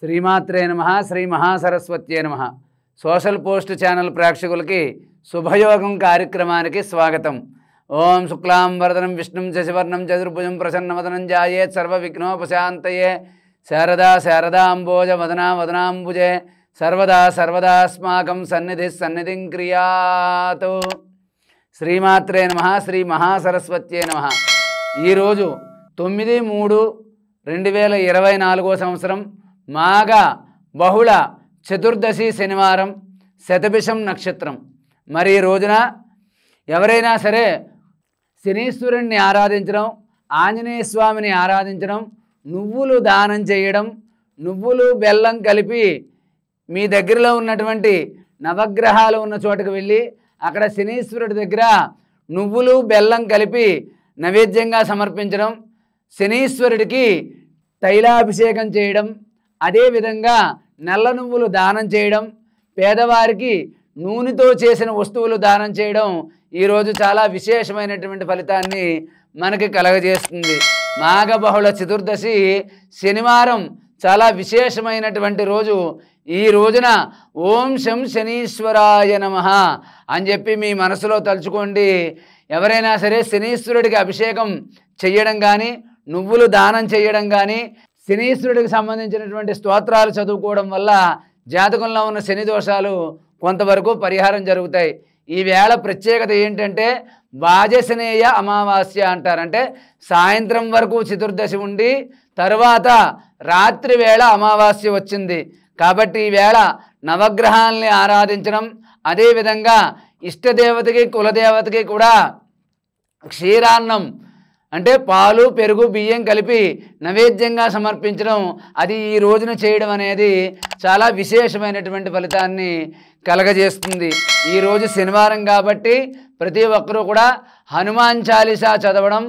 శ్రీమాత్రే నమః శ్రీ మహాసరస్వత్యే నమః సోషల్ పోస్ట్ ఛానల్ ప్రేక్షకులకి శుభయోగం కార్యక్రమానికి స్వాగతం. ఓం శుక్లాం వరదనం విష్ణుం శశివర్ణం చతుర్భుజం ప్రసన్నవదనం ధ్యాయేత్ సర్వవిఘ్నోపశాంతయే శారదా శారదాంబోజ వదనా వదనాంబుజే సర్వదా సర్వదాస్మాకం సన్నిధిం క్రియాతు. శ్రీమాత్రే నమః శ్రీ మహాసరస్వత్యే నమః. ఈరోజు 9/3/2024 సంవత్సరం మాఘ బహుళ చతుర్దశి శనివారం, శతభిషం నక్షత్రం. మరి ఈ రోజున ఎవరైనా సరే శనీశ్వరుణ్ణి ఆరాధించడం, ఆంజనేయ స్వామిని ఆరాధించడం, నువ్వులు దానం చేయడం, నువ్వులు బెల్లం కలిపి మీ దగ్గరలో ఉన్నటువంటి నవగ్రహాలు ఉన్న చోటుకు వెళ్ళి అక్కడ శనీశ్వరుడి దగ్గర నువ్వులు బెల్లం కలిపి నైవేద్యంగా సమర్పించడం, శనీశ్వరుడికి తైలాభిషేకం చేయడం, అదేవిధంగా నల్ల నువ్వులు దానం చేయడం, పేదవారికి నూనెతో చేసిన వస్తువులు దానం చేయడం ఈరోజు చాలా విశేషమైనటువంటి ఫలితాన్ని మనకి కలగజేస్తుంది. మాఘ బహుళ చతుర్దశి శనివారం చాలా విశేషమైనటువంటి రోజు. ఈ రోజున ఓం శం శనీశ్వరాయ నమః అని చెప్పి మీ మనసులో తలుచుకోండి. ఎవరైనా సరే శనీశ్వరుడికి అభిషేకం చేయడం కానీ, నువ్వులు దానం చేయడం కానీ, శనీశ్వరుడికి సంబంధించినటువంటి స్తోత్రాలు చదువుకోవడం వల్ల జాతకంలో ఉన్న శని దోషాలు కొంతవరకు పరిహారం జరుగుతాయి. ఈ వేళ ప్రత్యేకత ఏంటంటే వాజశనేయ అమావాస్య అంటారంటే సాయంత్రం వరకు చతుర్దశి ఉండి తరువాత రాత్రి వేళ అమావాస్య వచ్చింది. కాబట్టి ఈ వేళ నవగ్రహాలని ఆరాధించడం, అదేవిధంగా ఇష్టదేవతకి కులదేవతకి కూడా క్షీరాన్నం అంటే పాలు పెరుగు బియ్యం కలిపి నైవేద్యంగా సమర్పించడం, అది ఈ రోజున చేయడం అనేది చాలా విశేషమైనటువంటి ఫలితాన్ని కలగజేస్తుంది. ఈరోజు శనివారం కాబట్టి ప్రతి ఒక్కరూ కూడా హనుమాన్ చాలీసా చదవడం,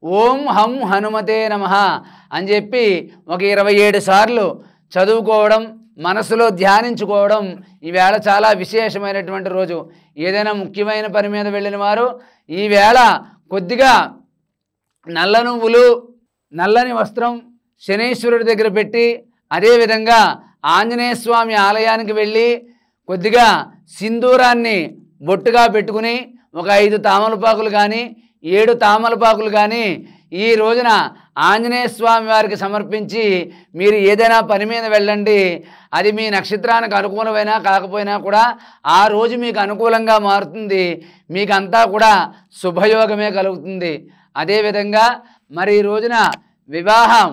ఓం హం హనుమతే నమః అని చెప్పి ఒక 27 సార్లు చదువుకోవడం, మనసులో ధ్యానించుకోవడం ఈవేళ చాలా విశేషమైనటువంటి రోజు. ఏదైనా ముఖ్యమైన పని మీద వెళ్ళిన వారు ఈవేళ కొద్దిగా నల్ల నువ్వులు, నల్లని వస్త్రం శనీశ్వరుడి దగ్గర పెట్టి, అదేవిధంగా ఆంజనేయ స్వామి ఆలయానికి వెళ్ళి కొద్దిగా సింధూరాన్ని బొట్టుగా పెట్టుకుని ఒక 5 తామలపాకులు కానీ 7 తామలపాకులు కానీ ఈ రోజున ఆంజనేయ స్వామి వారికి సమర్పించి మీరు ఏదైనా పని మీద వెళ్ళండి. అది మీ నక్షత్రానికి అనుకూలమైనా కాకపోయినా కూడా ఆ రోజు మీకు అనుకూలంగా మారుతుంది. మీకు అంతా కూడా శుభయోగమే కలుగుతుంది. అదేవిధంగా మరి ఈ రోజున వివాహం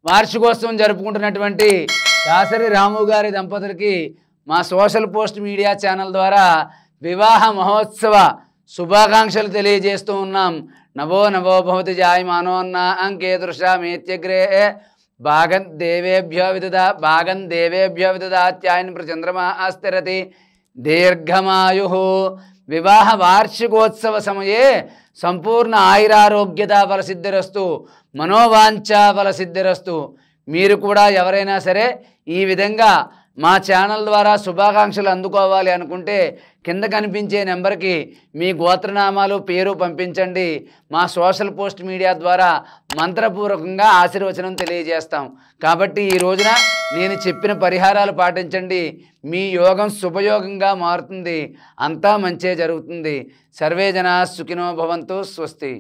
వార్షికోత్సవం జరుపుకుంటున్నటువంటి దాసరి రాము గారి దంపతులకి మా సోషల్ పోస్ట్ మీడియా ఛానల్ ద్వారా వివాహ మహోత్సవ శుభాకాంక్షలు తెలియజేస్తూ ఉన్నాం. నవో నవో భవతి జాయమానోన్న అంకేదృశామేత్యగ్రే భాగం దేవేభ్యో విదదాత్యాయన్ ప్రచంద్రమా స్థిరతి దీర్ఘమాయు. వివాహ వార్షికోత్సవ సమయే సంపూర్ణ ఆయురారోగ్యత ఫలసిద్ధిరస్తు, మనోవాంఛా ఫలసిద్ధిరస్తు. మీరు కూడా ఎవరైనా సరే ఈ విధంగా మా ఛానల్ ద్వారా శుభాకాంక్షలు అందుకోవాలి అనుకుంటే కింద కనిపించే నెంబర్కి మీ గోత్రనామాలు పేరు పంపించండి. మా సోషల్ పోస్ట్ మీడియా ద్వారా మంత్రపూర్వకంగా ఆశీర్వచనం తెలియజేస్తాం. కాబట్టి ఈ రోజున నేను చెప్పిన పరిహారాలు పాటించండి. మీ యోగం శుభయోగంగా మారుతుంది. అంతా మంచే జరుగుతుంది. సర్వే జనా సుఖినో భవంతు. స్వస్తి.